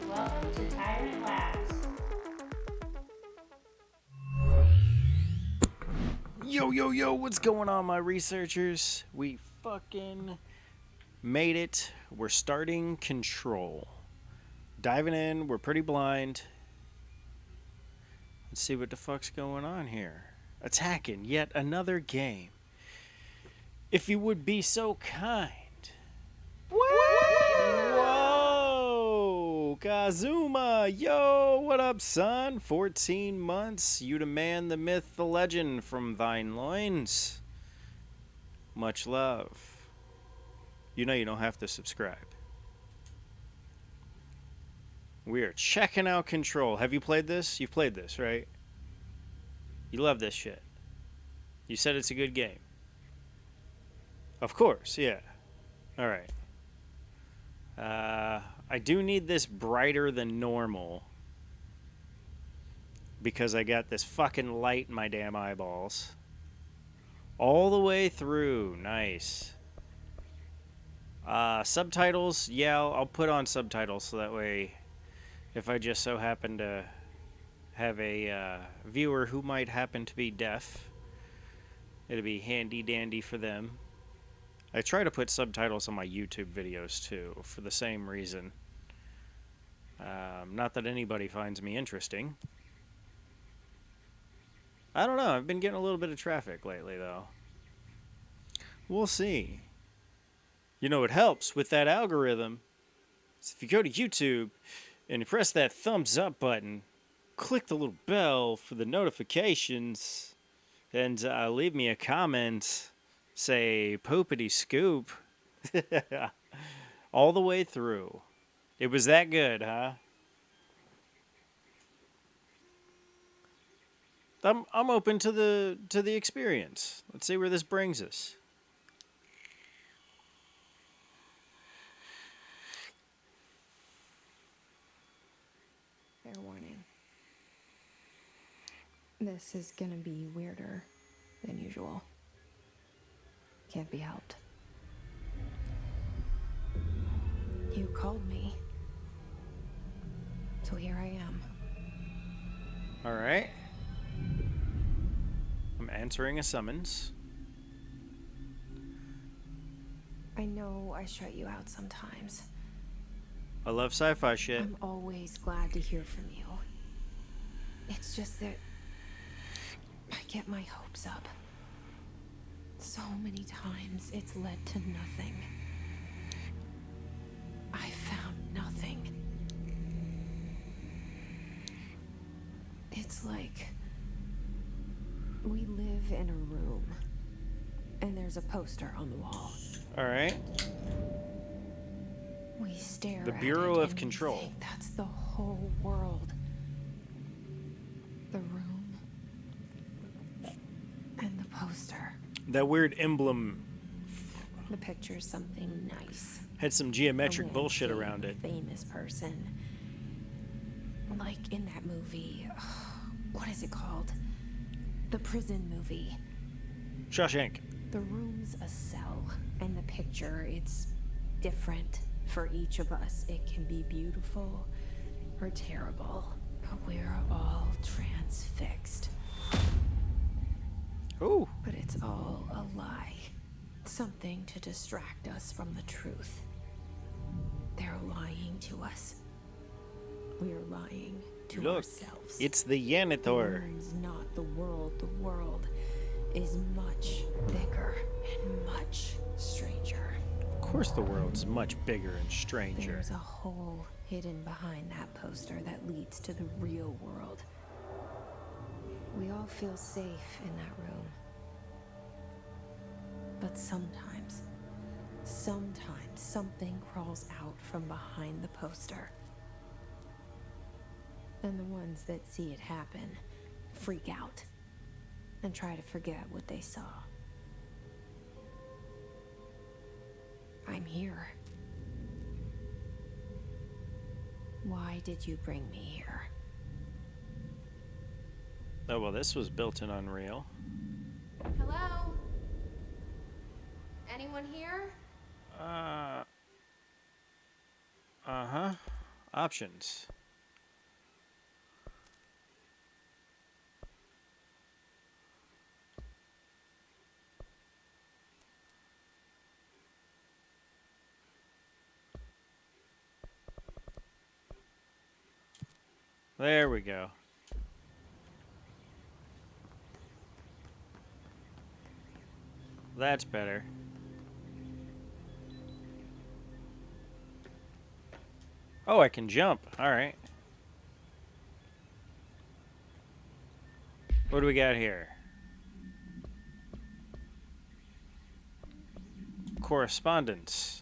Welcome to Tyrant Labs. Yo, what's going on, my researchers? We fucking made it. We're starting Control. Diving in, we're pretty blind. Let's see what the fuck's going on here. Attacking yet another game. If you would be so kind. Whoa! Kazuma! Yo, what up, son? 14 months, you the man, the myth, the legend from thine loins. Much love. You know you don't have to subscribe. We are checking out Control. Have you played this? You've played this, right? You love this shit. You said it's a good game. Of course, yeah. Alright. I do need this brighter than normal. Because I got this fucking light in my damn eyeballs. All the way through. Nice. Subtitles, yeah, I'll put on subtitles so that way if I just so happen to have a viewer who might happen to be deaf, it'll be handy dandy for them. I try to put subtitles on my YouTube videos too, for the same reason. Not that anybody finds me interesting. I don't know, I've been getting a little bit of traffic lately though. We'll see. You know, it helps with that algorithm. So if you go to YouTube and you press that thumbs up button, click the little bell for the notifications, and leave me a comment, say poopity scoop, all the way through. It was that good, huh? I'm open to the experience. Let's see where this brings us. Fair warning. This is gonna be weirder than usual. Can't be helped. You called me. So here I am. All right. I'm answering a summons. I know I shut you out sometimes. I love sci-fi shit. I'm always glad to hear from you. It's just that I get my hopes up. So many times it's led to nothing. I found nothing. It's like we live in a room and there's a poster on the wall. All right. We stare The at Bureau it of and Control. we think that's the whole world. The room and the poster. That weird emblem. The picture's something nice. Had some A geometric bullshit landscape around it. famous person. Like in that movie. What is it called? The prison movie. Shawshank. The room's a cell, and the picture, it's different for each of us. It can be beautiful or terrible, but we're all transfixed. Ooh. But it's all a lie. Something to distract us from the truth. They're lying to us. We're lying to Look, ourselves. it's the The Yanitor. room's not the world. The world is much bigger and much stranger. Of course the world's much bigger and stranger. There's a hole hidden behind that poster that leads to the real world. We all feel safe in that room. But sometimes something crawls out from behind the poster. And the ones that see it happen freak out and try to forget what they saw. I'm here. Why did you bring me here? Oh, well, this was built in Unreal. Hello? Anyone here? Uh-huh. Options. There we go. That's better. Oh, I can jump. All right. What do we got here? Correspondence.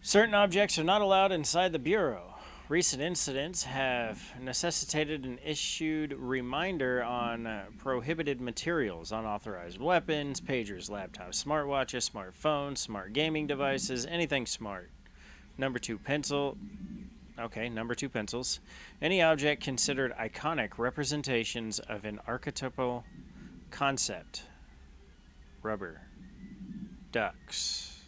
Certain objects are not allowed inside the Bureau. Recent incidents have necessitated an issued reminder on prohibited materials, unauthorized weapons, pagers, laptops, smartwatches, smartphones, smart gaming devices, anything smart. Number 2, pencil. Okay, number 2, pencils. Any object considered iconic representations of an archetypal concept. Rubber. Ducks.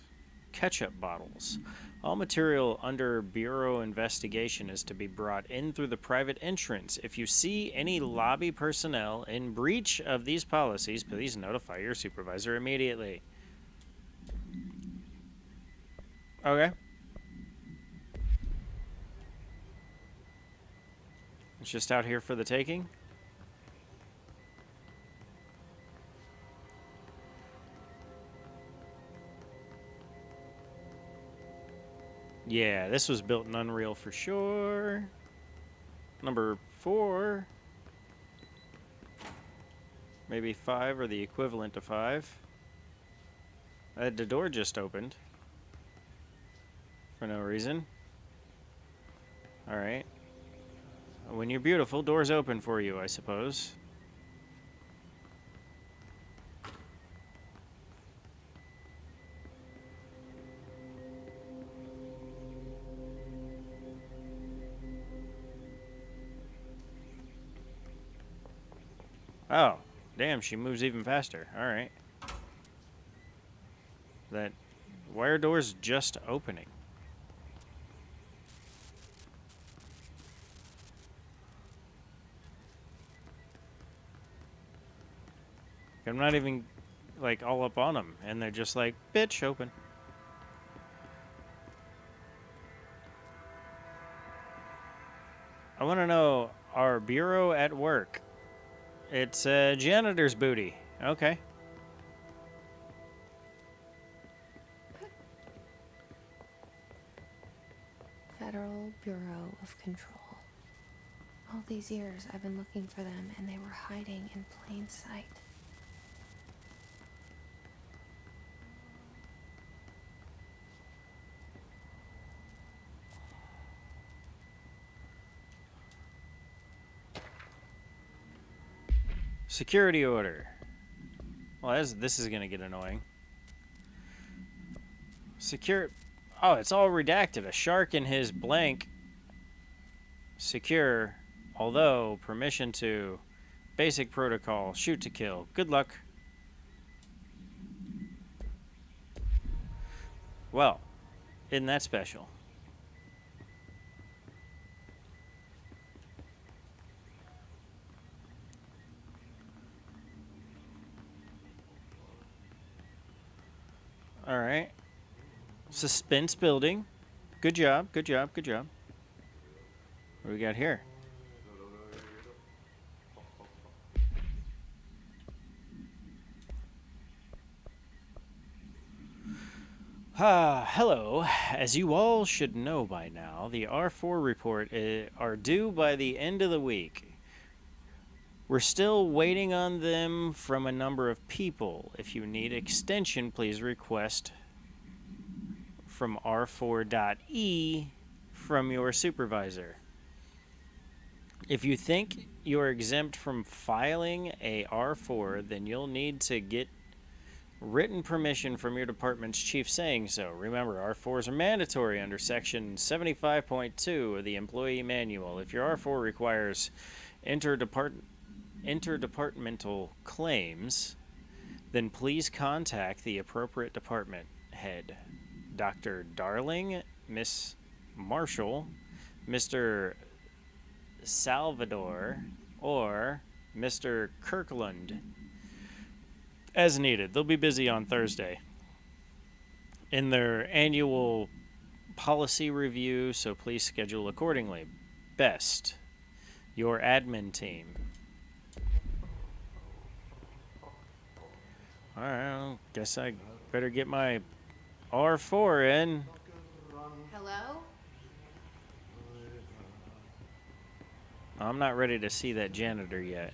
Ketchup bottles. All material under Bureau investigation is to be brought in through the private entrance. If you see any lobby personnel in breach of these policies, please notify your supervisor immediately. Okay. It's just out here for the taking. Yeah, this was built in Unreal for sure. Number 4. Maybe 5 or the equivalent to 5. The door just opened. For no reason. Alright. When you're beautiful, doors open for you, I suppose. Oh, damn, she moves even faster. Alright. Why are doors just opening? I'm not even, like, all up on them, and they're just like, bitch, open. I want to know, our bureau at work. It's a janitor's booty. Okay. Federal Bureau of Control. All these years I've been looking for them, and they were hiding in plain sight. Security order. Well, this is going to get annoying. Oh, it's all redacted. A shark in his blank. Secure. Although, permission to. Basic protocol. Shoot to kill. Good luck. Well, isn't that special? All right. Suspense building. Good job, good job, good job. What do we got here? Hello. As you all should know by now, the R4 report are due by the end of the week. We're still waiting on them from a number of people. If you need extension, please request from R4.E from your supervisor. If you think you're exempt from filing a R4, then you'll need to get written permission from your department's chief saying so. Remember, R4s are mandatory under Section 75.2 of the Employee Manual. If your R4 requires interdepartmental claims, then please contact the appropriate department head. Dr. Darling, Miss Marshall, Mr. Salvador, or Mr. Kirkland. As needed. They'll be busy on Thursday in their annual policy review, so please schedule accordingly. Best, your admin team. Alright, guess I better get my R4 in. Hello? I'm not ready to see that janitor yet.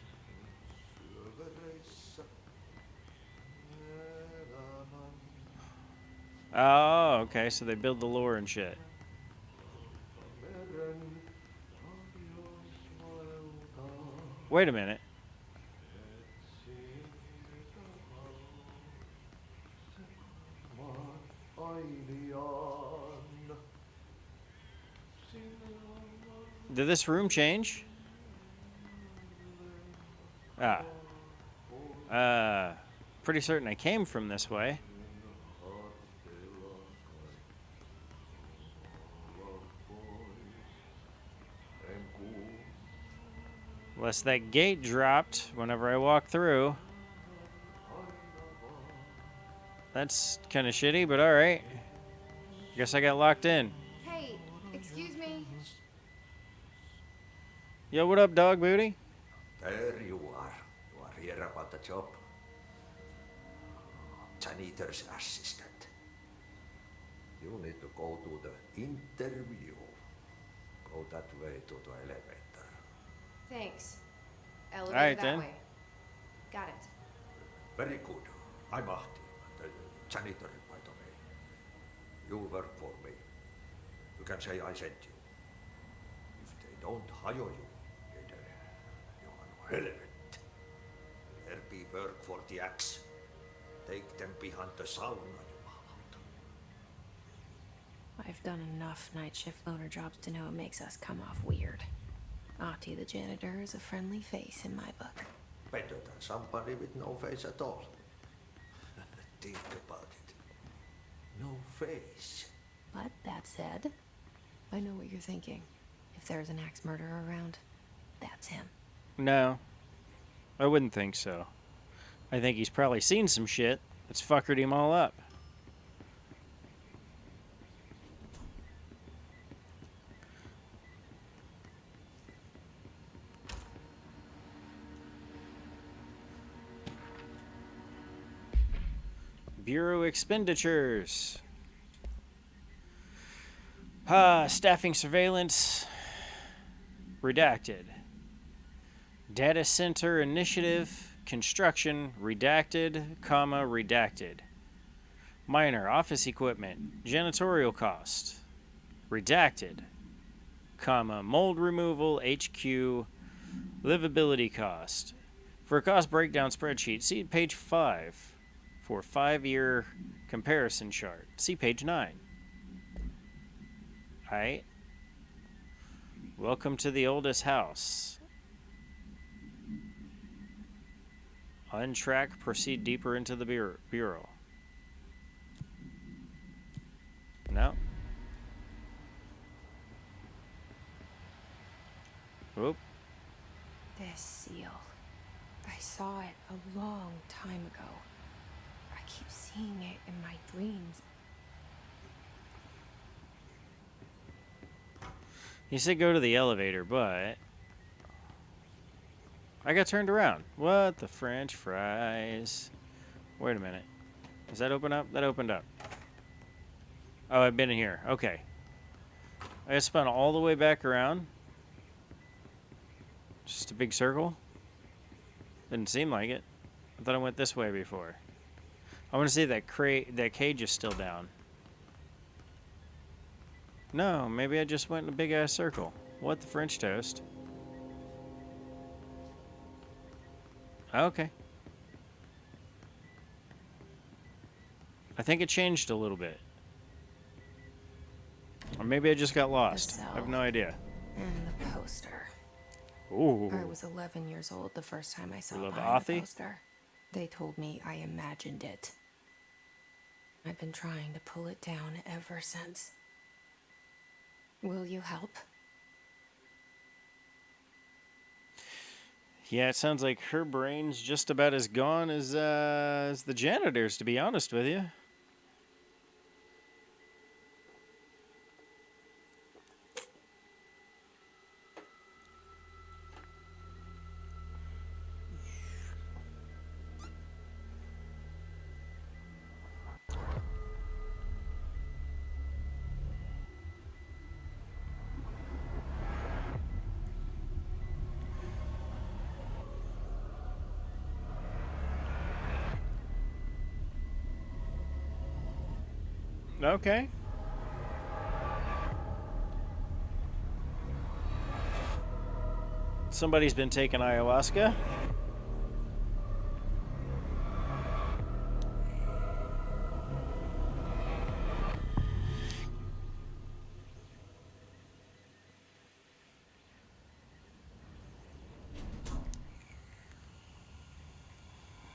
Oh, okay, so they build the lore and shit. Wait a minute. Did this room change? Pretty certain I came from this way. Unless that gate dropped whenever I walked through. That's kind of shitty, but alright. Guess I got locked in. Hey, excuse me. Yo, what up, dog booty? There you are. You are here about the job. Janitor's assistant. You need to go to the interview. Go that way to the elevator. Thanks. Elevator All right, that then. way. Got it. Very good. I'm Ahti, the janitor, by the way. You work for me. You can say I sent you. If they don't hire you, then you are no relevant. There be work for the axe. Take them behind the sauna, you malat. I've done enough night shift loner jobs to know it makes us come off weird. Ahti the janitor is a friendly face in my book. Better than somebody with no face at all. Think about it. No face. But that said, I know what you're thinking. If there's an axe murderer around, that's him. No. I wouldn't think so. I think he's probably seen some shit that's fuckered him all up. Bureau expenditures. Staffing surveillance. Redacted. Data center initiative. Construction. Redacted, comma, redacted. Minor office equipment. Janitorial cost. Redacted, comma, mold removal, HQ, livability cost. For a cost breakdown spreadsheet, see page 5 for 5-year comparison chart. See page 9. Alright. Welcome to the oldest house. Untrack, proceed deeper into the bureau. No. Oop. This seal. I saw it a long time ago. I keep seeing it in my dreams. He said go to the elevator, but I got turned around. What the French fries? Wait a minute. Does that open up? That opened up. Oh, I've been in here. Okay. I spun all the way back around. Just a big circle. Didn't seem like it. I thought I went this way before. I want to see that that cage is still down. No, maybe I just went in a big ass circle. What the French toast? Okay. I think it changed a little bit. Or maybe I just got lost. I have no idea. And the poster. Ooh. I was 11 years old the first time I saw You love behind the Authy? poster. They told me I imagined it. I've been trying to pull it down ever since. Will you help? Yeah, it sounds like her brain's just about as gone as the janitor's, to be honest with you. Okay. Somebody's been taking ayahuasca.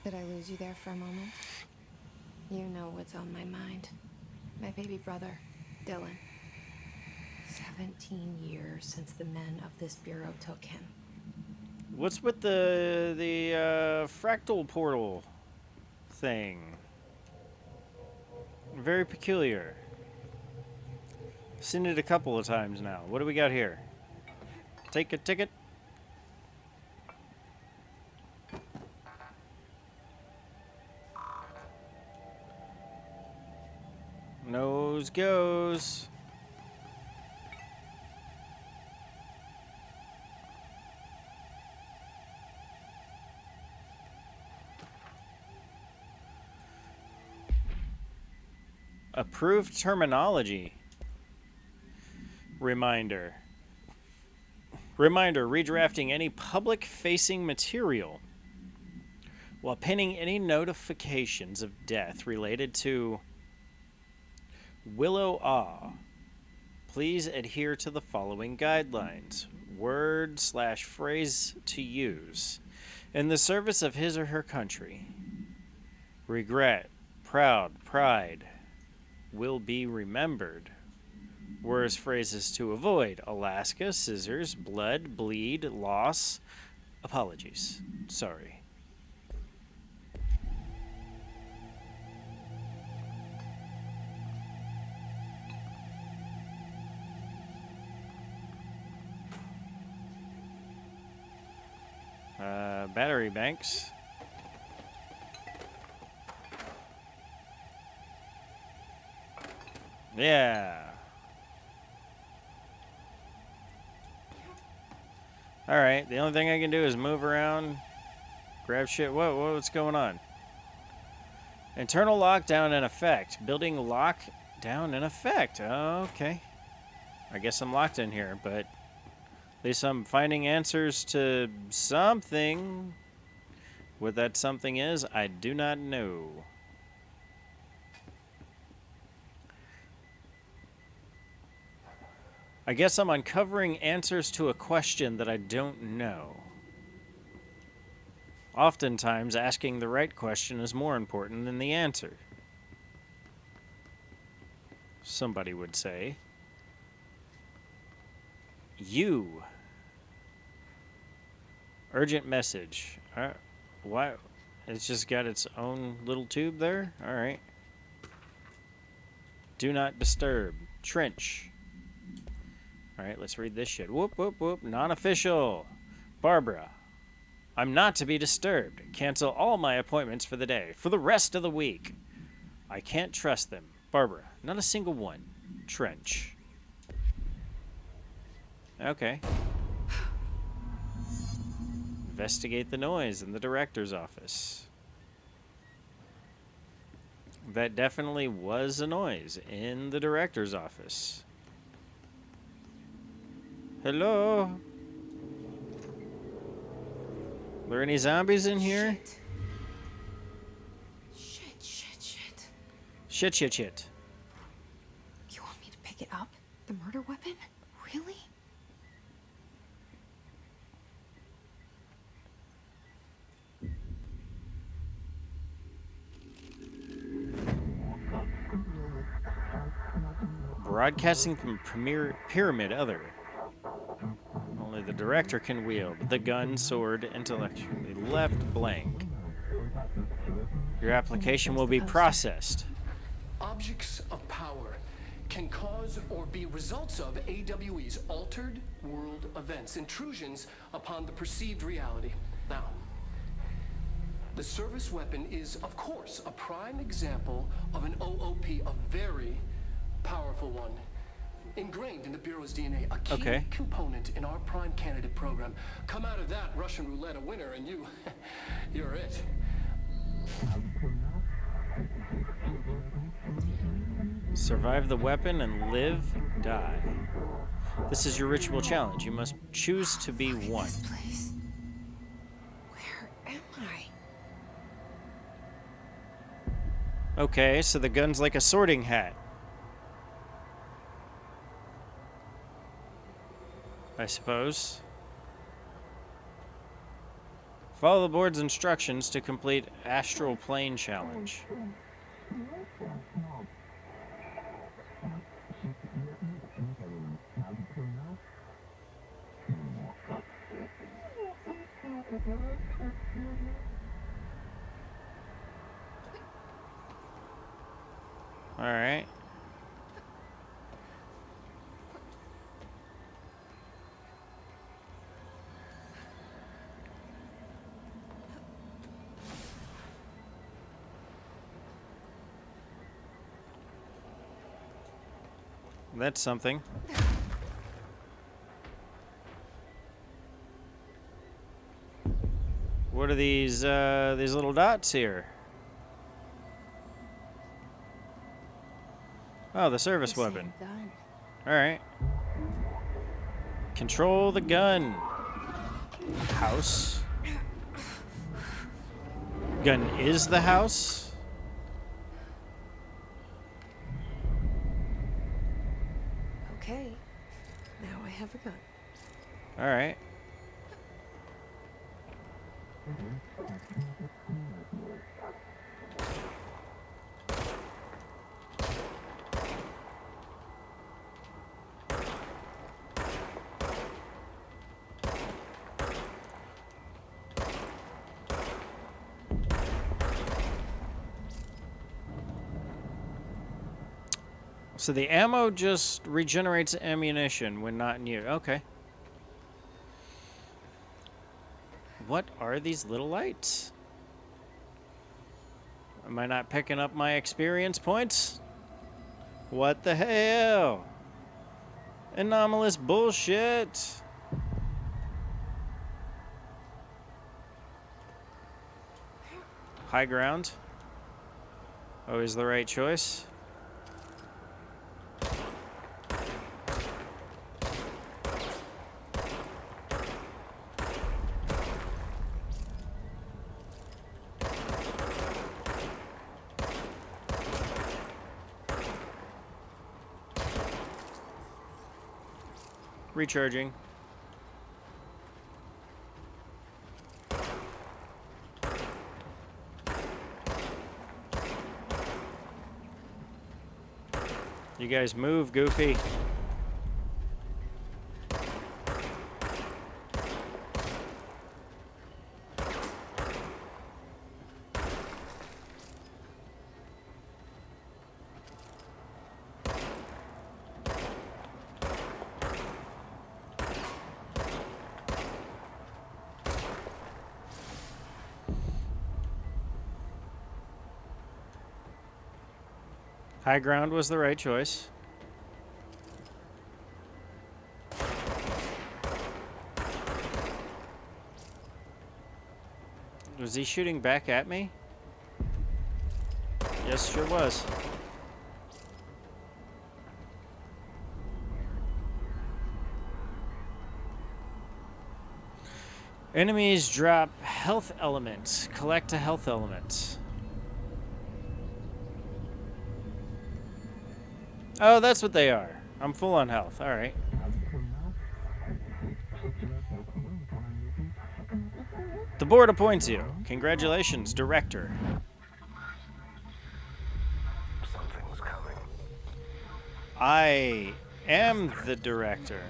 Did I lose you there for a moment? You know what's on my mind. My baby brother, Dylan. 17 years since the men of this bureau took him. What's with the fractal portal thing? Very peculiar. Seen it a couple of times now. What do we got here? Take a ticket. Nose goes. Approved terminology. Reminder. Reminder, redrafting any public-facing material while pinning any notifications of death related to Willow Ah. Please adhere to the following guidelines. Word/phrase to use in the service of his or her country. Regret, proud, pride will be remembered. Words, phrases to avoid: Alaska, scissors, blood, bleed, loss, apologies, sorry. Battery banks. Yeah. Alright, the only thing I can do is move around, grab shit. What's going on? Internal lockdown in effect. Building lockdown in effect. Okay. I guess I'm locked in here, but at least I'm finding answers to something. What that something is, I do not know. I guess I'm uncovering answers to a question that I don't know. Oftentimes, asking the right question is more important than the answer. Somebody would say. You. Urgent message. Why? It's just got its own little tube there? Alright. Do not disturb. Trench. Alright, let's read this shit. Whoop, whoop, whoop. Non-official. Barbara. I'm not to be disturbed. Cancel all my appointments for the day. For the rest of the week. I can't trust them. Barbara. Not a single one. Trench. Okay. Investigate the noise in the director's office. That definitely was a noise in the director's office. Hello? Are there any zombies in here? Shit. Shit. You want me to pick it up? The murder weapon? Really? Broadcasting from Pyramid Other. Only the director can wield the gun, sword, intellectually left blank. Your application will be processed. Objects of power can cause or be results of AWE's altered world events, intrusions upon the perceived reality. Now, the service weapon is, of course, a prime example of an OOP, a very powerful one. Ingrained in the Bureau's DNA, a key component in our prime candidate program. Come out of that Russian roulette a winner and you're it. Survive the weapon and live, die. This is your ritual challenge. You must choose to be one. This place. Where am I? Okay, so the gun's like a sorting hat. I suppose. Follow the board's instructions to complete Astral Plane Challenge. Alright. That's something. What are these little dots here? Oh, the service weapon. Alright. Control the gun. House. Gun is the house? Okay. Now I have a gun. Alright. So the ammo just regenerates ammunition when not in use. Okay. What are these little lights? Am I not picking up my experience points? What the hell? Anomalous bullshit. High ground. Always the right choice. Recharging. You guys move, Goofy. High ground was the right choice. Was he shooting back at me? Yes, sure was. Enemies drop health elements. Collect a health element. Oh, that's what they are. I'm full on health. All right. The board appoints you. Congratulations, Director. Something's coming. I am the Director.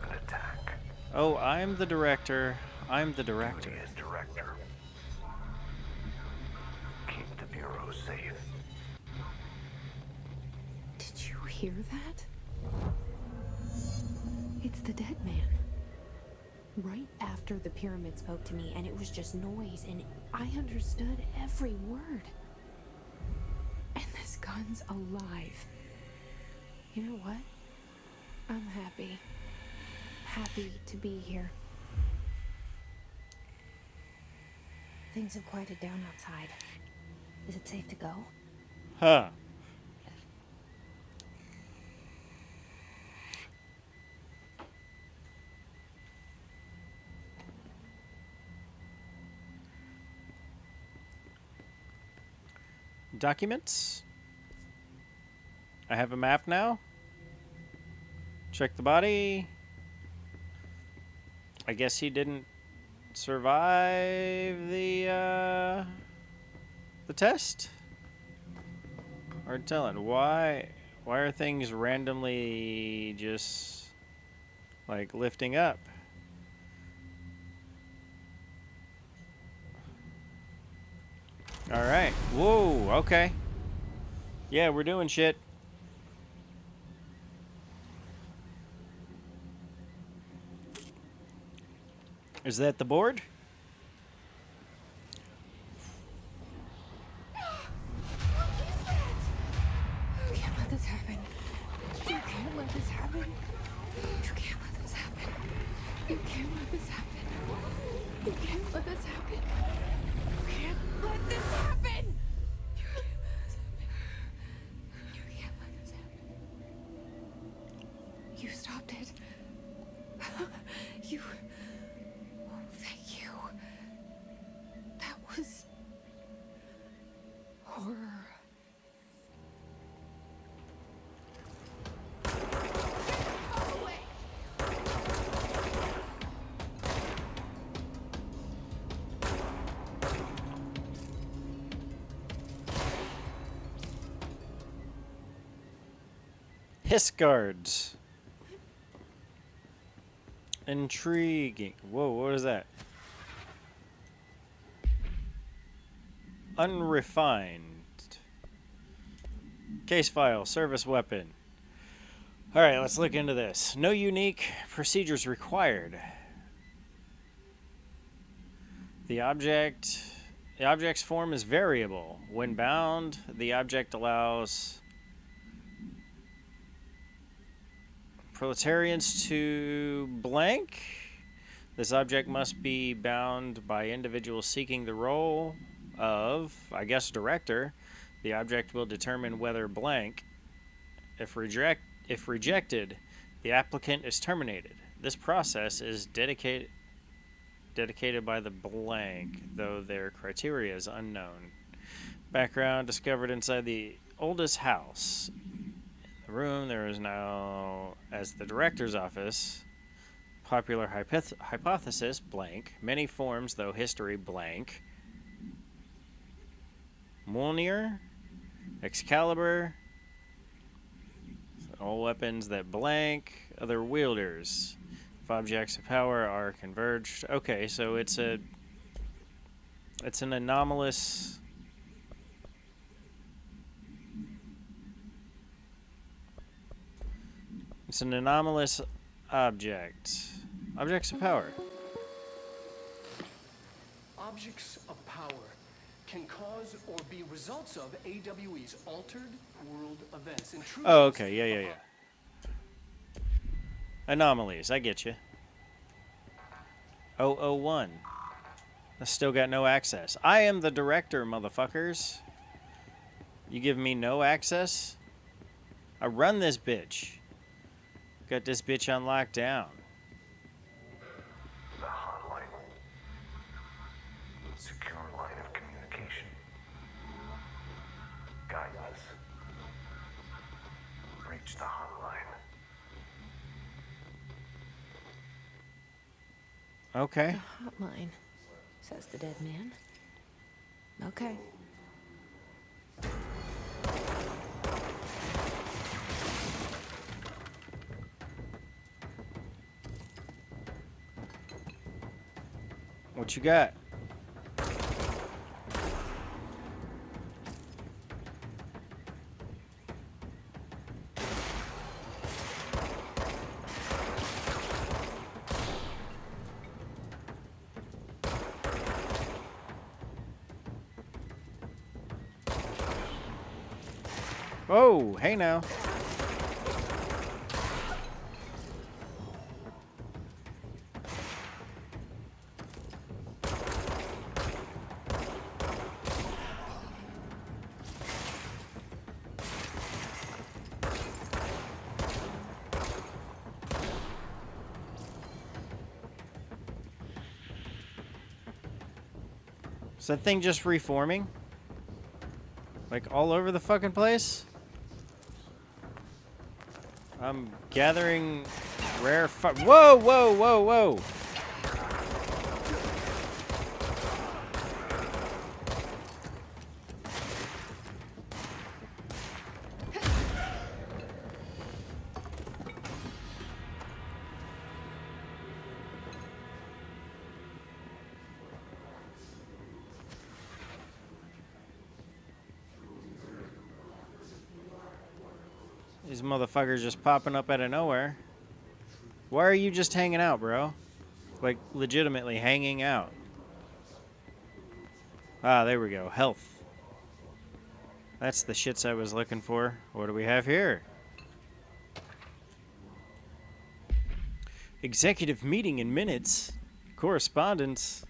An attack. Oh, I'm the Director. I'm the Director. Duty as director. Keep the Bureau safe. Did you hear that? It's the dead man. Right after the pyramid spoke to me, and it was just noise, and I understood every word. And this gun's alive. You know what? I'm happy. Happy to be here. Things have quieted down outside. Is it safe to go? Huh. Documents. I have a map now. Check the body. I guess he didn't survive the test. Hard telling. Why are things randomly just like lifting up? All right. Whoa. Okay. Yeah, we're doing shit. Is that the board? You can't let this happen. You can't let this happen. You can't let this happen. You can't let this happen. You can't let this happen. You can't let this happen. You can't let this happen. You stopped it. You. Thank you. That was horror. Hiss guards. Intriguing. Whoa, what is that? Unrefined. Case file, service weapon. Alright, let's look into this. No unique procedures required. The object's form is variable. When bound, the object allows proletarians to blank. This object must be bound by individuals seeking the role of, I guess, director. The object will determine whether blank. If rejected, the applicant is terminated. This process is dedicated by the blank, though their criteria is unknown. Background discovered inside the oldest house. The room there is now as the director's office. Popular hypothesis, blank. Many forms, though history, blank. Mjolnir, Excalibur, all weapons that blank, other wielders. If objects of power are converged. Okay, so it's an anomalous. It's an anomalous object. Objects of power. Objects of power can cause or be results of AWE's altered world events. Oh, okay. Yeah. Anomalies. I get you. 001. I still got no access. I am the director, motherfuckers. You give me no access? I run this bitch. Got this bitch on lockdown. The hotline. Secure line of communication. Guidance. Reach the hotline. Okay. The hotline, says the dead man. Okay. What you got? Oh, hey now. Is that thing just reforming? Like all over the fucking place? I'm gathering rare Whoa! These motherfuckers just popping up out of nowhere. Why are you just hanging out, bro? Like, legitimately hanging out. Ah, there we go. Health. That's the shits I was looking for. What do we have here? Executive meeting in minutes. Correspondence.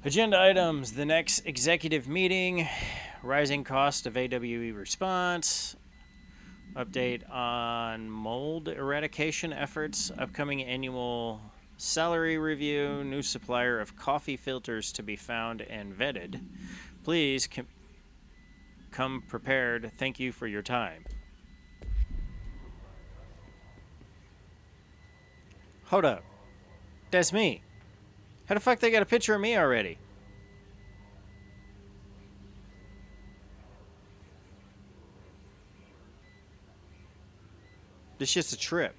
Agenda items. The next executive meeting. Rising cost of AWE response. Update on mold eradication efforts. Upcoming annual salary review. New supplier of coffee filters to be found and vetted. Please come prepared. Thank you for your time. Hold up. That's me. How the fuck they got a picture of me already? This shit's a trip.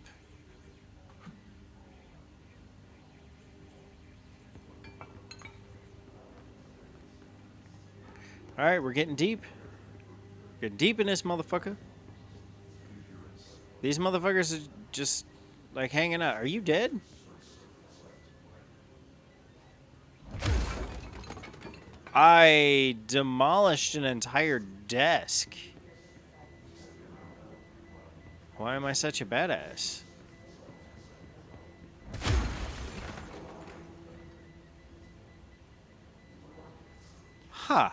Alright, we're getting deep. Getting deep in this motherfucker. These motherfuckers are just, like, hanging out. Are you dead? I demolished an entire desk. Why am I such a badass? Huh.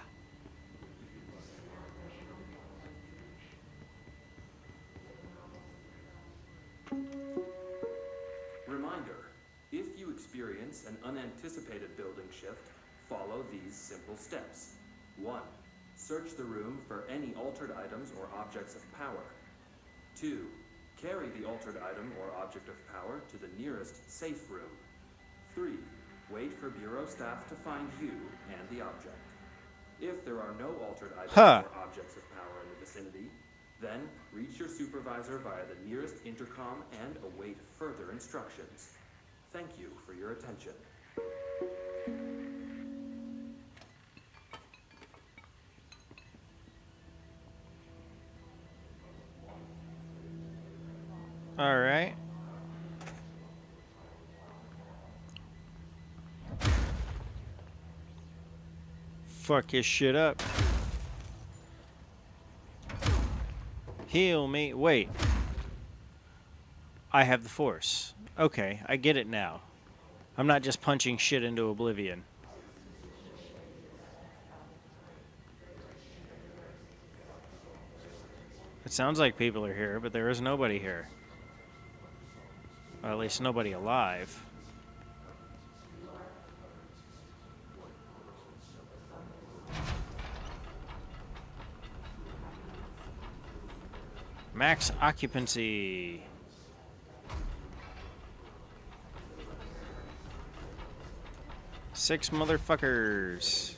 Reminder, if you experience an unanticipated building shift, follow these simple steps. 1. Search the room for any altered items or objects of power. 2. Carry the altered item or object of power to the nearest safe room. 3. Wait for Bureau staff to find you and the object. If there are no altered items Huh. or objects of power in the vicinity, then reach your supervisor via the nearest intercom and await further instructions. Thank you for your attention. All right. Fuck his shit up. Heal me. Wait. I have the force. Okay, I get it now. I'm not just punching shit into oblivion. It sounds like people are here, but there is nobody here. Or at least nobody alive. Max occupancy. Six motherfuckers.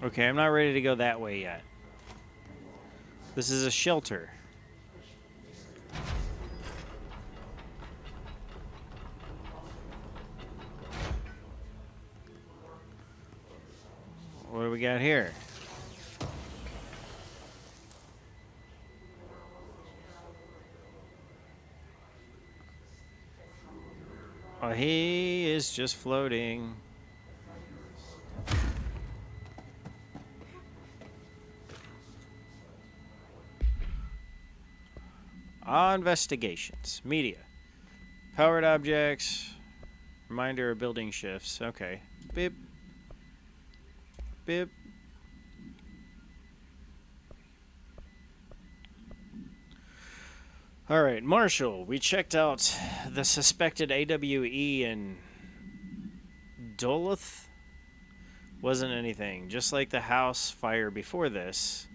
Okay, I'm not ready to go that way yet. This is a shelter. What do we got here? Oh, he is just floating. Investigations. Media. Powered objects. Reminder of building shifts. Okay. Beep. Beep. Alright, Marshall, we checked out the suspected AWE in Duluth. Wasn't anything. Just like the house fire before this.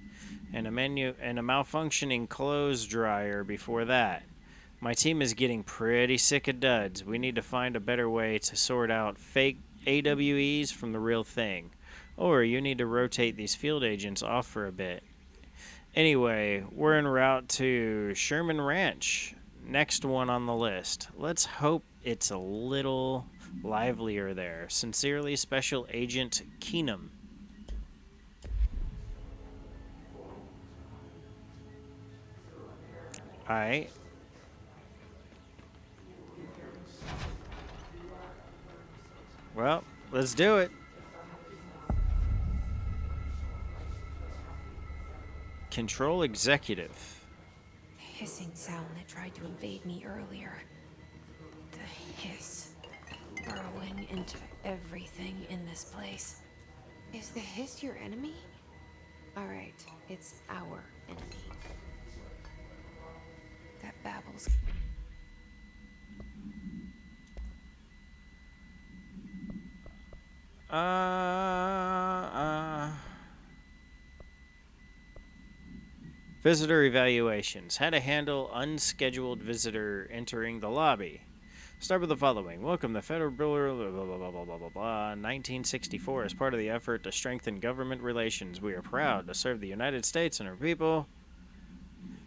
And a malfunctioning clothes dryer before that. My team is getting pretty sick of duds. We need to find a better way to sort out fake AWEs from the real thing. Or you need to rotate these field agents off for a bit. Anyway, we're en route to Sherman Ranch. Next one on the list. Let's hope it's a little livelier there. Sincerely, Special Agent Keenum. Alright. Well, let's do it. Control Executive. The hissing sound that tried to invade me earlier. The hiss. Burrowing into everything in this place. Is the hiss your enemy? Alright, it's our enemy. That babbles. Visitor evaluations. How to handle unscheduled visitor entering the lobby. Start with the following. Welcome to Federal Bureau, blah, blah, blah, blah, blah, blah, blah, 1964. As part of the effort to strengthen government relations, we are proud to serve the United States and our people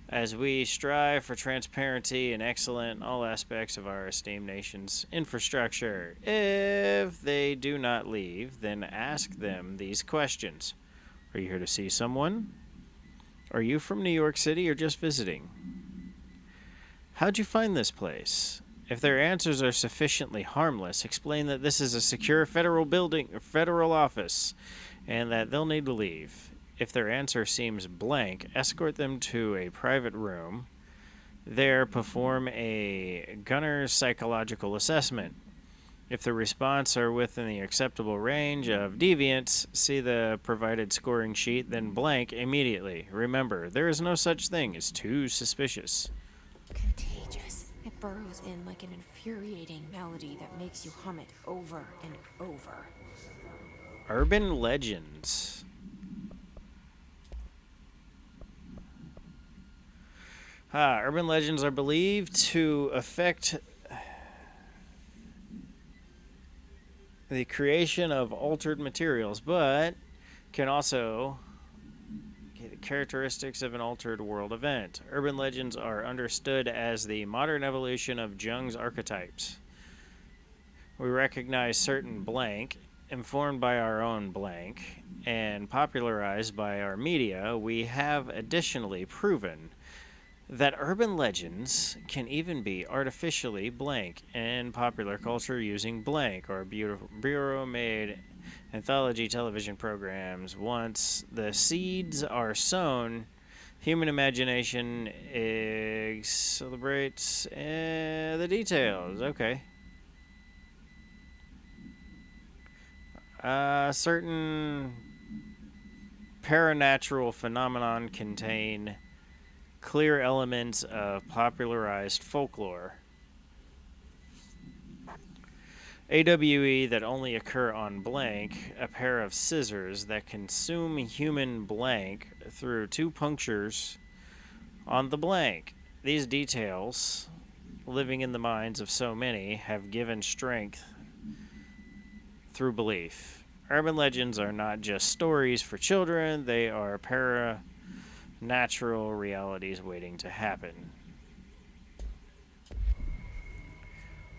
as we strive for transparency and excellence in all aspects of our esteemed nation's infrastructure. If they do not leave, then ask them these questions. Are you here to see someone? Are you from New York City or just visiting? How'd you find this place? If their answers are sufficiently harmless, explain that this is a secure federal building or federal office and that they'll need to leave. If their answer seems blank, escort them to a private room. There, perform a gunner's psychological assessment. If the response are within the acceptable range of deviance, see the provided scoring sheet, then blank immediately. Remember, there is no such thing as too suspicious. Contagious. It burrows in like an infuriating melody that makes you hum it over and over. Urban legends. Urban legends are believed to affect the creation of altered materials, but can also get the characteristics of an altered world event. Urban legends are understood as the modern evolution of Jung's archetypes. We recognize certain blank, informed by our own blank, and popularized by our media. We have additionally proven that urban legends can even be artificially blank in popular culture using blank or bureau-made anthology television programs. Once the seeds are sown, human imagination celebrates the details. Okay. Certain paranatural phenomenon contain clear elements of popularized folklore. AWE that only occur on blank, a pair of scissors that consume human blank through two punctures on the blank. These details, living in the minds of so many, have given strength through belief. Urban legends are not just stories for children, they are natural realities waiting to happen.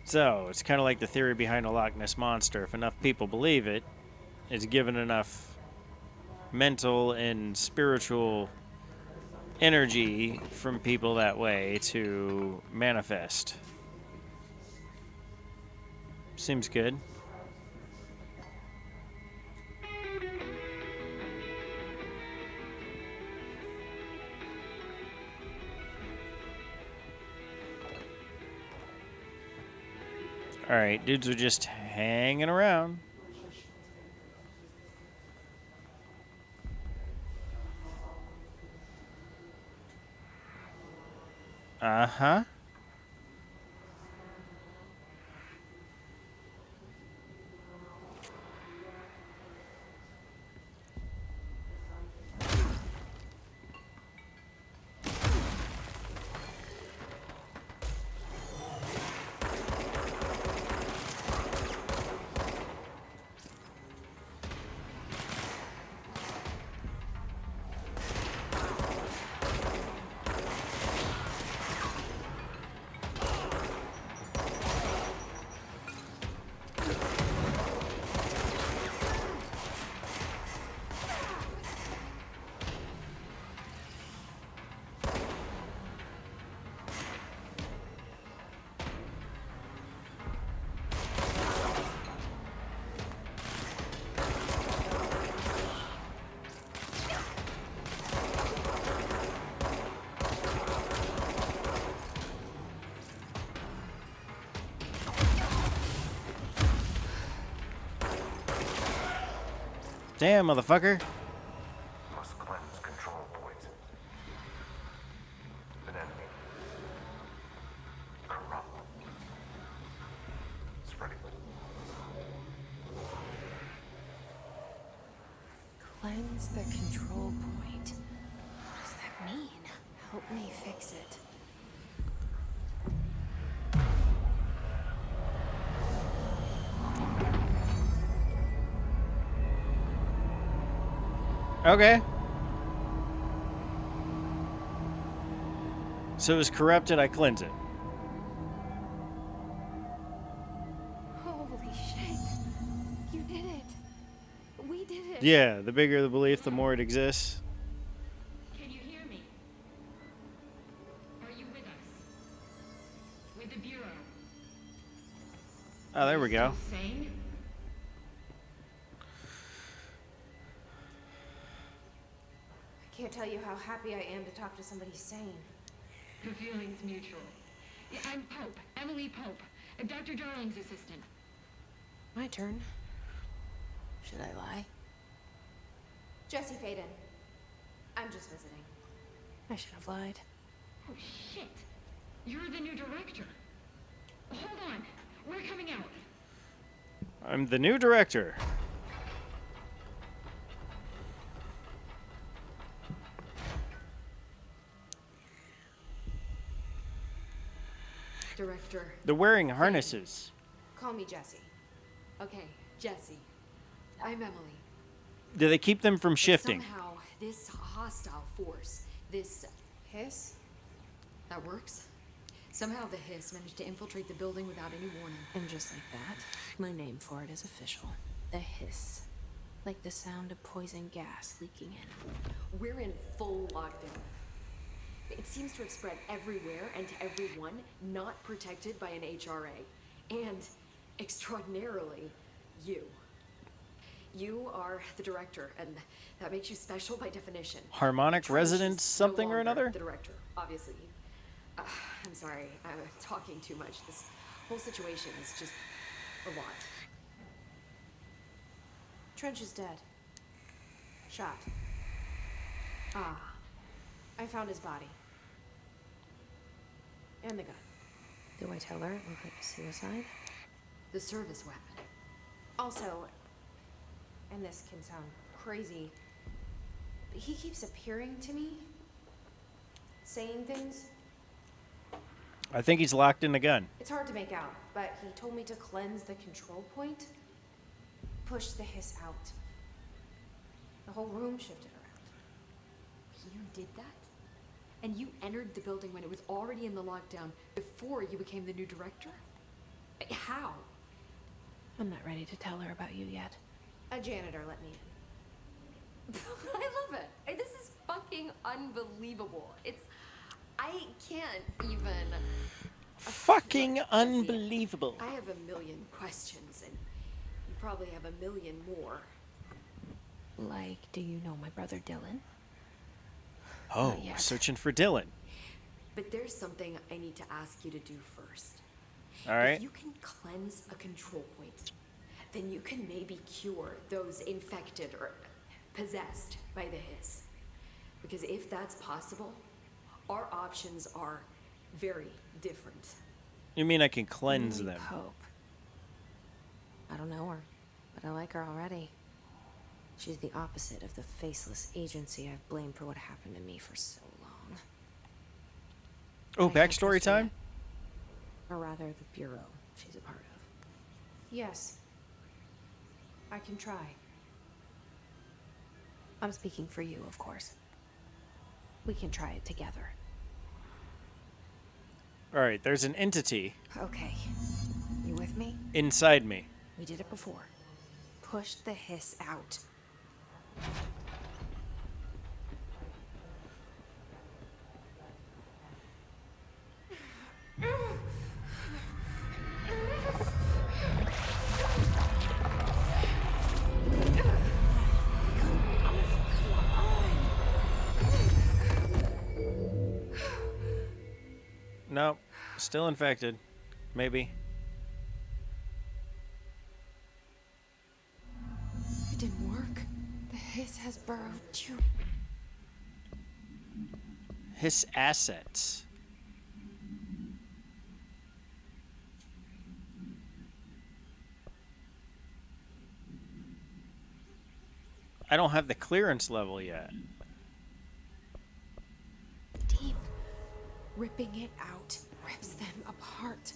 So, it's kind of like the theory behind a Loch Ness Monster. If enough people believe it, it's given enough mental and spiritual energy from people that way to manifest. Seems good. Alright, dudes are just hanging around. Uh-huh. Damn, motherfucker. Must cleanse control points. An enemy. Corrupt. Spreading. Cleanse the control point. What does that mean? Help me fix it. Okay. So it was corrupted, I cleanse it. Holy shit. You did it. We did it. Yeah, the bigger the belief, the more it exists. Can you hear me? Are you with us? With the Bureau? Oh, there we go. Still sane? I can't tell you how happy I am to talk to somebody sane. The feeling's mutual. Yeah, I'm Pope, Emily Pope, Dr. Darling's assistant. My turn. Should I lie? Jesse Faden. I'm just visiting. I should have lied. Oh, shit. You're the new director. Hold on. We're coming out. I'm the new director. Director. They're wearing harnesses. Call me Jessie. Okay, Jesse. I'm Emily. Do they keep them from But shifting? somehow, this hostile force, this Hiss? that works. Somehow the hiss managed to infiltrate the building without any warning. And just like that, my name for it is official. The hiss. Like the sound of poison gas leaking in. We're in full lockdown. It seems to have spread everywhere and to everyone not protected by an HRA. And, extraordinarily, you. You are the director, and that makes you special by definition. Harmonic Trench resonance is something no or longer another? The director, obviously. I'm sorry, I'm talking too much. This whole situation is just a lot. Trench is dead. Shot. Ah. I found his body. And the gun. Do I tell her it looked like a suicide? The service weapon. Also, and this can sound crazy, but he keeps appearing to me, saying things. I think he's locked in the gun. It's hard to make out, but he told me to cleanse the control point, push the hiss out. The whole room shifted around. You did that? And you entered the building when it was already in the lockdown before you became the new director? How? I'm not ready to tell her about you yet. A janitor let me in. I love it. This is fucking unbelievable. I can't even. Fucking Look, Jesse, unbelievable. I have a million questions, and you probably have a million more. Like, do you know my brother Dylan? Oh, Not yet. searching for Dylan. But there's something I need to ask you to do first. All right. If you can cleanse a control point, then you can maybe cure those infected or possessed by the hiss. Because if that's possible, our options are very different. You mean I can cleanse Only them? Hope. I don't know her, but I like her already. She's the opposite of the faceless agency I've blamed for what happened to me for so long. Oh, I can't backstory trust her time? yet. Or rather, the bureau she's a part of. Yes. I can try. I'm speaking for you, of course. We can try it together. All right, there's an entity Okay. You with me? inside me. We did it before. Push the hiss out. Nope, still infected. Maybe. It didn't work. The hiss has burrowed too. His assets. I don't have the clearance level yet. Deep. Ripping it out rips them apart.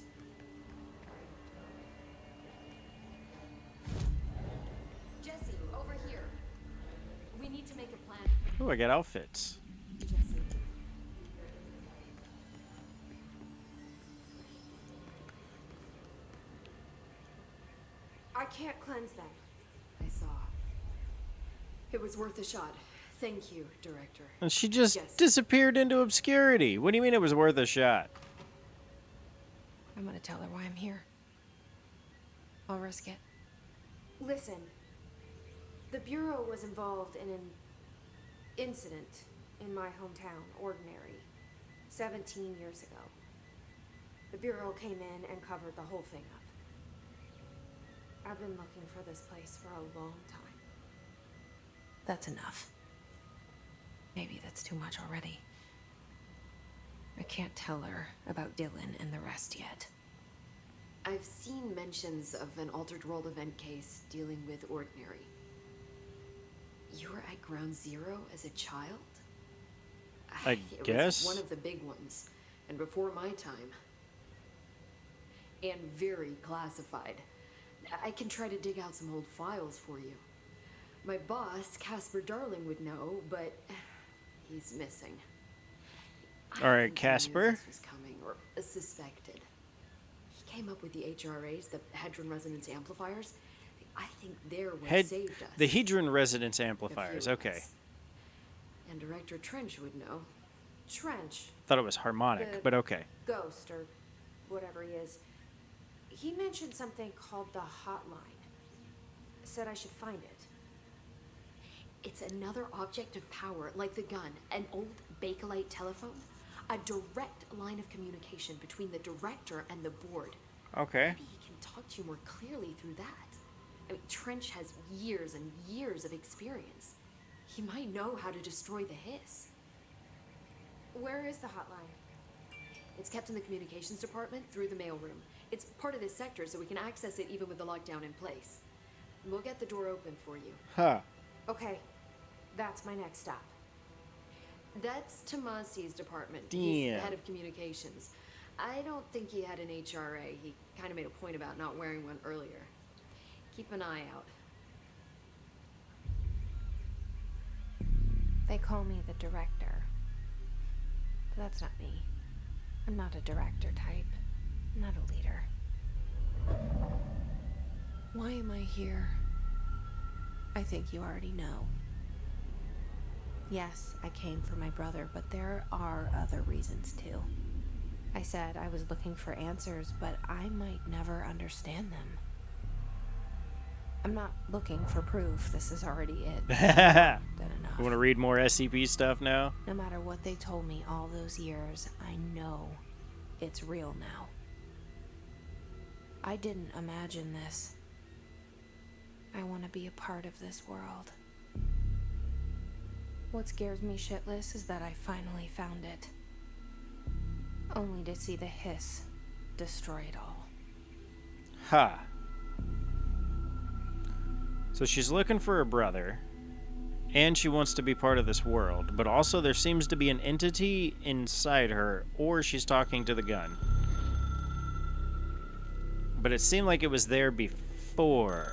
Jesse, over here. We need to make a plan. Oh, I got outfits. Jesse. I can't cleanse them. I saw. It was worth a shot. Thank you, Director. And she just Yes. disappeared into obscurity. What do you mean it was worth a shot? I'm gonna tell her why I'm here. I'll risk it. Listen. The Bureau was involved in an incident in my hometown, Ordinary, 17 years ago. The Bureau came in and covered the whole thing up. I've been looking for this place for a long time. That's enough. Maybe that's too much already. I can't tell her about Dylan and the rest yet. I've seen mentions of an altered world event case dealing with Ordinary. You were at Ground Zero as a child? I It guess. was one of the big ones, and before my time. and very classified. I can try to dig out some old files for you. My boss, Casper Darling, would know, but he's missing. All right, I think he knew Casper. this was coming, or suspected. He came up with the HRAs, the Hadron Resonance Amplifiers. I think they're what saved us. The Hedron Resonance A few Amplifiers. of Okay. us. And Director Trench would know. Trench, Thought it was harmonic, The- but okay. ghost, or whatever he is. He mentioned something called the hotline. Said I should find it. It's another object of power, like the gun, an old Bakelite telephone. A direct line of communication between the director and the board. Okay. Maybe he can talk to you more clearly through that. I mean, Trench has years and years of experience. He might know how to destroy the hiss. Where is the hotline? It's kept in the communications department through the mailroom. It's part of this sector, so we can access it even with the lockdown in place. We'll get the door open for you. Huh. Okay, that's my next stop. That's Tomasi's department. He's the Damn. head of communications. I don't think he had an HRA. He kind of made a point about not wearing one earlier. Keep an eye out. They call me the director. But that's not me. I'm not a director type. I'm not a leader. Why am I here? I think you already know. Yes, I came for my brother, but there are other reasons too. I said I was looking for answers, but I might never understand them. I'm not looking for proof. This is already it. You Good enough. want to read more SCP stuff now? No matter what they told me all those years, I know it's real now. I didn't imagine this. I want to be a part of this world. What scares me shitless is that I finally found it. Only to see the hiss destroy it all. Ha. So she's looking for her brother, and she wants to be part of this world, but also there seems to be an entity inside her, or she's talking to the gun. But it seemed like it was there before.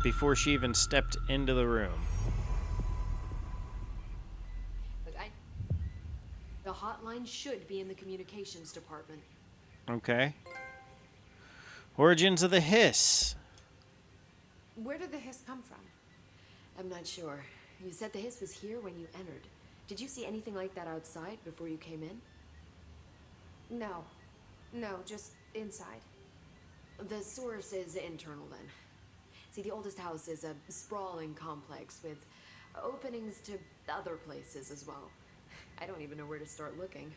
Before she even stepped into the room. Look, the hotline should be in the communications department. Okay. Origins of the hiss. Where did the hiss come from? I'm not sure. You said the hiss was here when you entered. Did you see anything like that outside before you came in? No, just inside. The source is internal then. See, the oldest house is a sprawling complex with openings to other places as well. I don't even know where to start looking.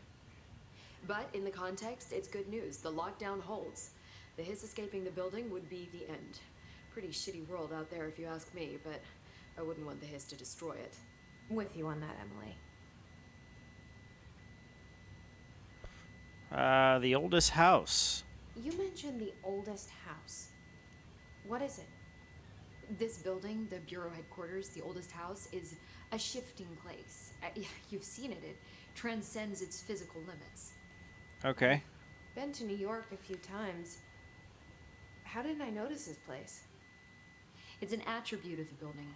But in the context, it's good news. The lockdown holds. The hiss escaping the building would be the end. Pretty shitty world out there if you ask me, but I wouldn't want the hiss to destroy it. With you on that, Emily. The oldest house. You mentioned the oldest house. What is it? This building, the Bureau headquarters, the oldest house, is a shifting place. You've seen it. It transcends its physical limits. Okay. Been to New York a few times. How didn't I notice this place? It's an attribute of the building.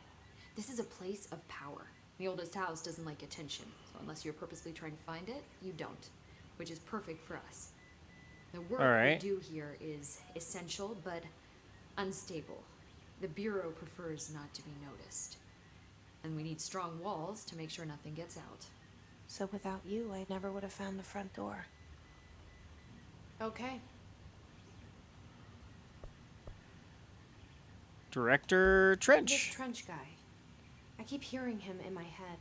This is a place of power. The oldest house doesn't like attention, so unless you're purposely trying to find it, you don't, which is perfect for us. The work All right. we do here is essential, but unstable. The Bureau prefers not to be noticed. And we need strong walls to make sure nothing gets out. So without you, I never would have found the front door. Okay. Director This Trench. Trench guy. I keep hearing him in my head.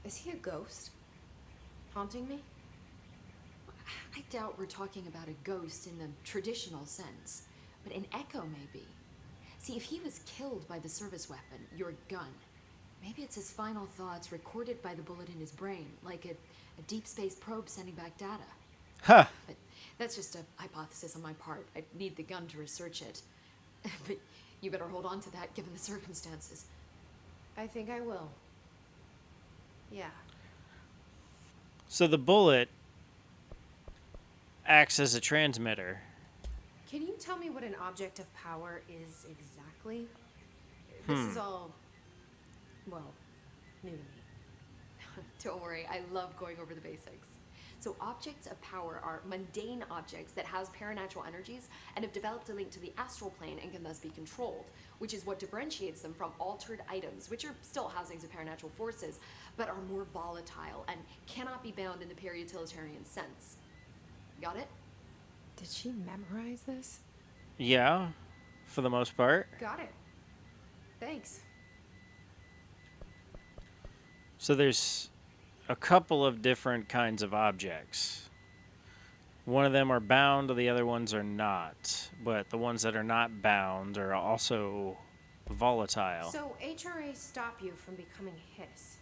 Is he a ghost? Haunting me? I doubt we're talking about a ghost in the traditional sense, but an echo maybe. See, if he was killed by the service weapon, your gun, maybe it's his final thoughts recorded by the bullet in his brain, like a deep space probe sending back data. Huh. But that's just a hypothesis on my part. I need the gun to research it. But you better hold on to that given the circumstances. I think I will. Yeah. So the bullet acts as a transmitter. Can you tell me what an object of power is exactly? This is all, well, new to me. Don't worry, I love going over the basics. So objects of power are mundane objects that house paranatural energies and have developed a link to the astral plane and can thus be controlled, which is what differentiates them from altered items, which are still housings of paranatural forces, but are more volatile and cannot be bound in the peri-utilitarian sense. Got it? Did she memorize this? Yeah, for the most part. Got it. Thanks. So there's a couple of different kinds of objects. One of them are bound, the other ones are not. But the ones that are not bound are also volatile. So HRA stop you from becoming his?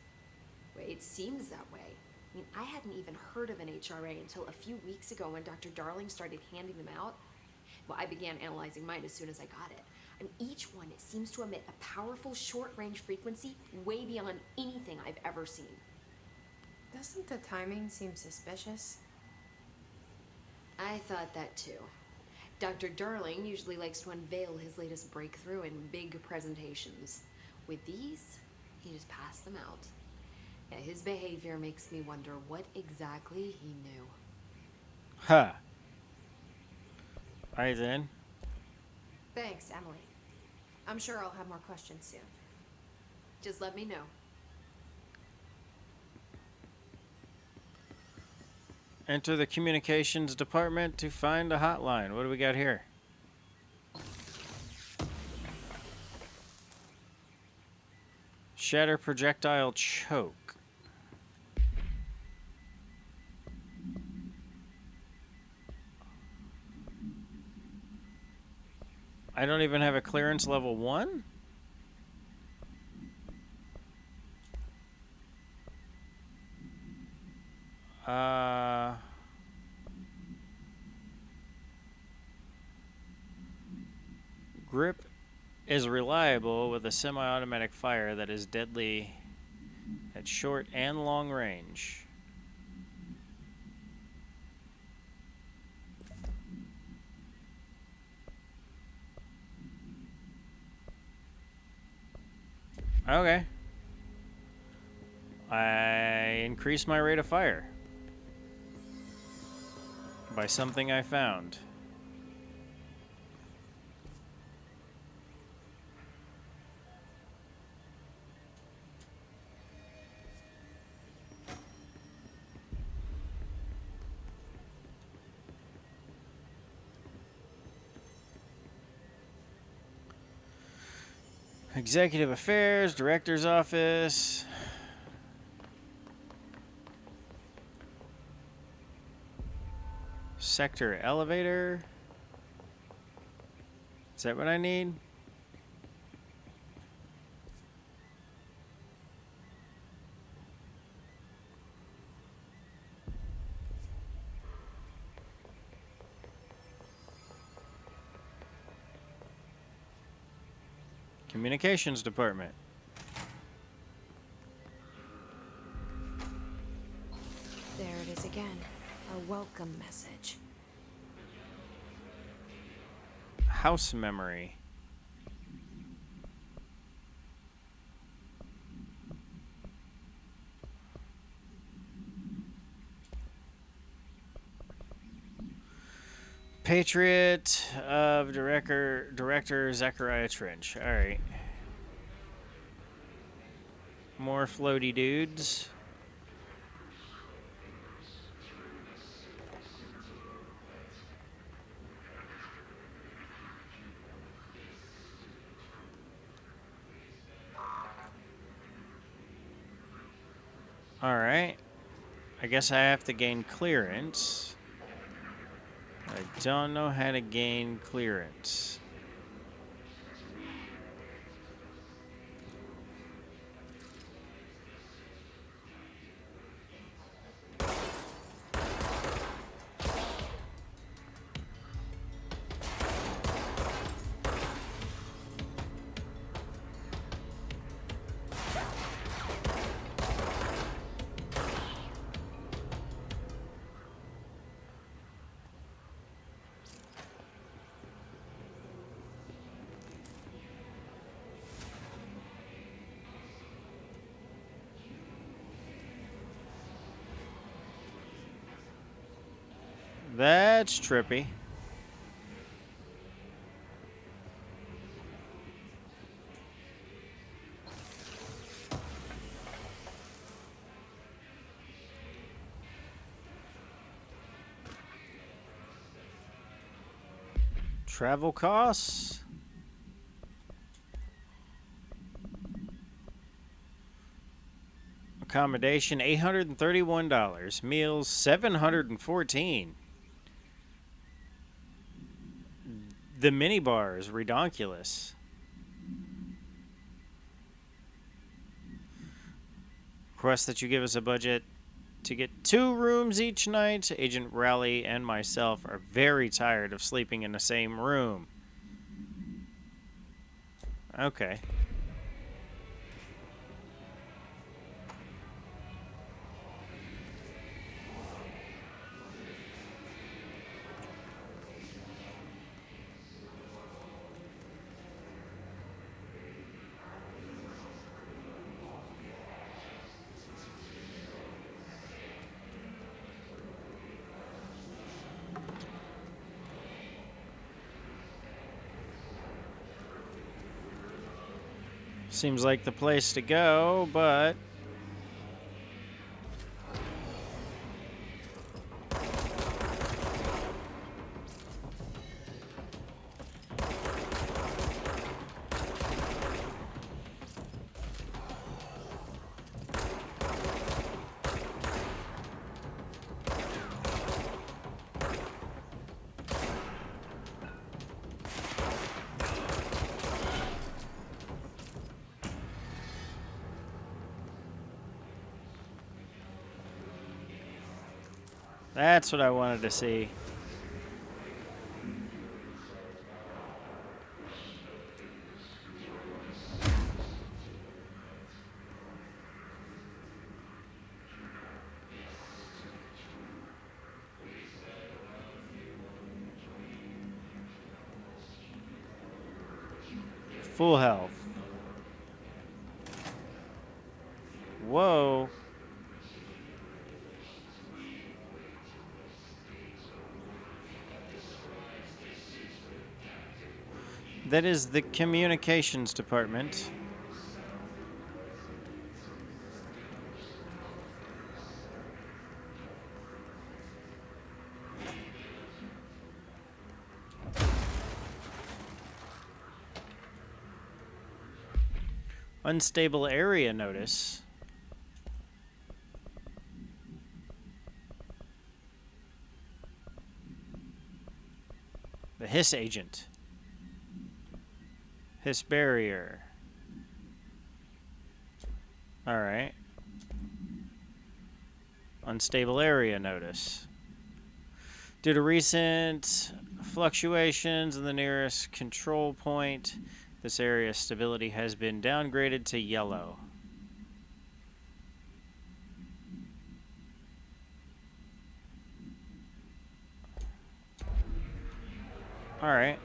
Wait, it seems that way. I mean, I hadn't even heard of an HRA until a few weeks ago when Dr. Darling started handing them out. Well, I began analyzing mine as soon as I got it. And each one seems to emit a powerful short-range frequency way beyond anything I've ever seen. Doesn't the timing seem suspicious? I thought that too. Dr. Darling usually likes to unveil his latest breakthrough in big presentations. With these, he just passed them out. Yeah, his behavior makes me wonder what exactly he knew. Huh. Alright then. Thanks, Emily. I'm sure I'll have more questions soon. Just let me know. Enter the communications department to find a hotline. What do we got here? Shatter projectile choke. I don't even have a clearance level 1? Grip is reliable with a semi-automatic fire that is deadly at short and long range. Okay. I increased my rate of fire by something I found. Executive Affairs, Director's Office. Sector Elevator. Is that what I need? Communications Department. There it is again. A welcome message. House memory. Patriot of Director Zachariah Trench. All right. More floaty dudes. All right. I guess I have to gain clearance. I don't know how to gain clearance. That's trippy. Travel costs. Accommodation $831. Meals $714. The minibar is redonkulous. Request that you give us a budget to get 2 rooms each night. Agent Rowley and myself are very tired of sleeping in the same room. Okay. Seems like the place to go, but that's what I wanted to see. Full health. Whoa. That is the communications department. Unstable area notice. The hiss agent. Hiss barrier. Alright. Unstable area notice. Due to recent fluctuations in the nearest control point, this area's stability has been downgraded to yellow. Alright.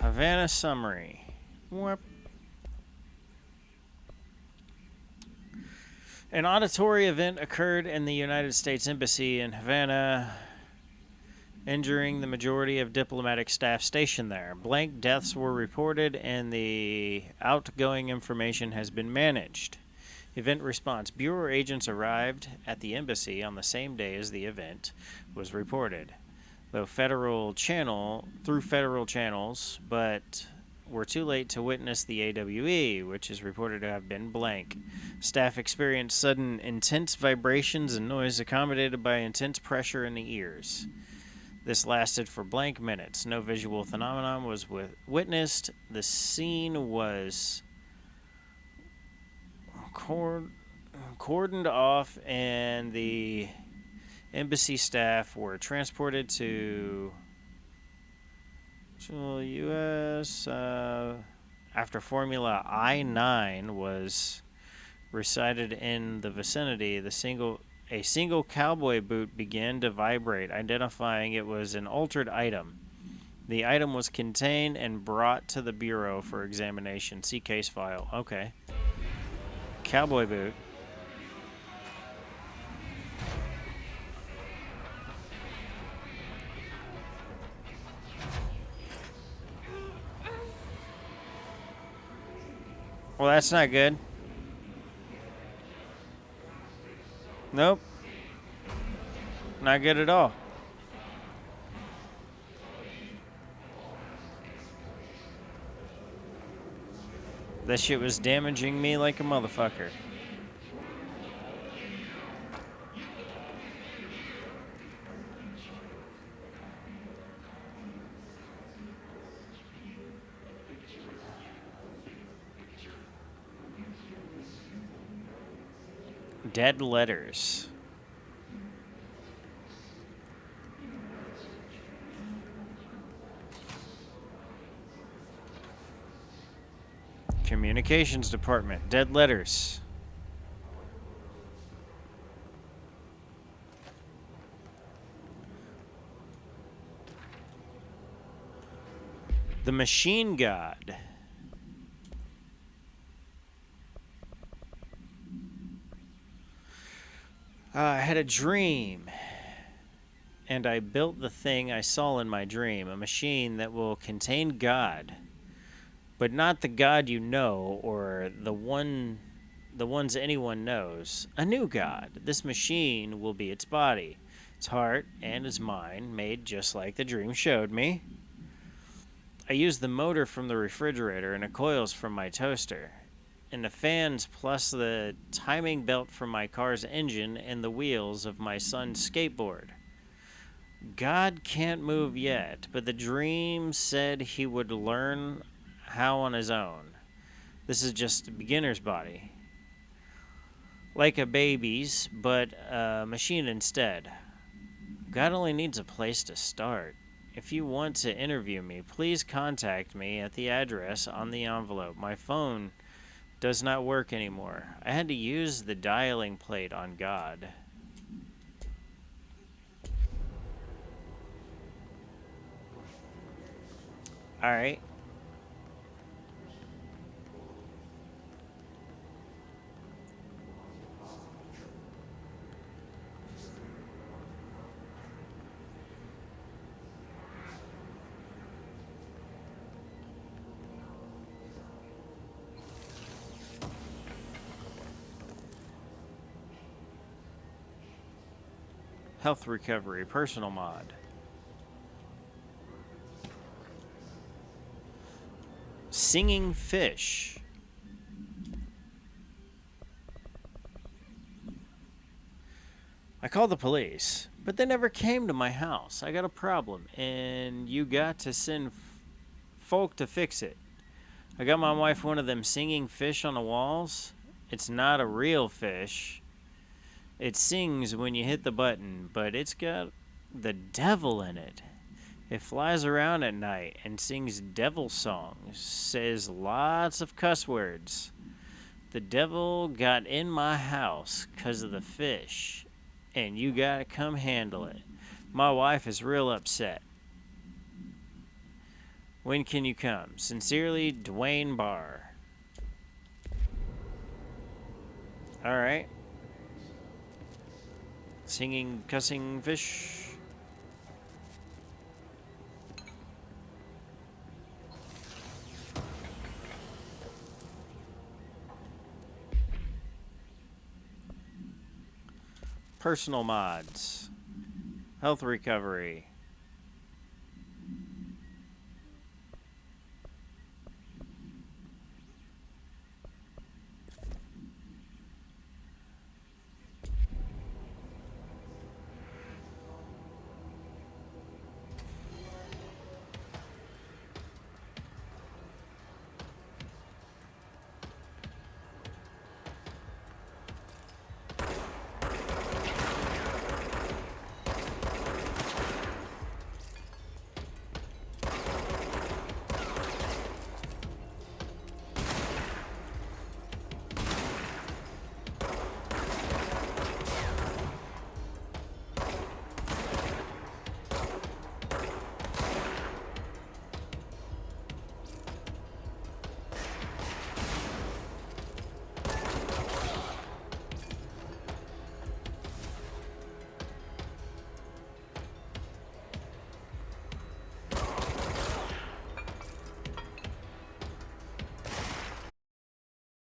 Havana summary. Whoop. An auditory event occurred in the United States Embassy in Havana, injuring the majority of diplomatic staff stationed there. Blank deaths were reported, and the outgoing information has been managed. Event response. Bureau agents arrived at the embassy on the same day as the event was reported, through federal channels, but were too late to witness the AWE, which is reported to have been blank. Staff experienced sudden intense vibrations and noise accommodated by intense pressure in the ears. This lasted for blank minutes. No visual phenomenon was witnessed. The scene was cordoned off, and the embassy staff were transported to So U.S. After Formula I-9 was recited in the vicinity, a single cowboy boot began to vibrate, identifying it was an altered item. The item was contained and brought to the Bureau for examination. See case file. Okay. Cowboy boot. Well, that's not good. Nope. Not good at all. That shit was damaging me like a motherfucker. Dead letters. Communications department. Dead letters. The Machine God. I had a dream, and I built the thing I saw in my dream, a machine that will contain God, but not the God you know or the ones anyone knows. A new God. This machine will be its body, its heart, and its mind, made just like the dream showed me. I used the motor from the refrigerator and the coils from my toaster, and the fans plus the timing belt from my car's engine and the wheels of my son's skateboard. God can't move yet, but the dream said he would learn how on his own. This is just a beginner's body. Like a baby's, but a machine instead. God only needs a place to start. If you want to interview me, please contact me at the address on the envelope. My phone does not work anymore. I had to use the dialing plate on God. Alright. Health recovery, personal mod. Singing fish. I called the police, but they never came to my house. I got a problem, and you got to send folk to fix it. I got my wife one of them singing fish on the walls. It's not a real fish. It sings when you hit the button, but it's got the devil in it. It flies around at night and sings devil songs, says lots of cuss words. The devil got in my house 'cause of the fish, and you gotta come handle it. My wife is real upset. When can you come? Sincerely, Dwayne Barr. Alright. Singing, cussing fish. Personal mods. Health recovery.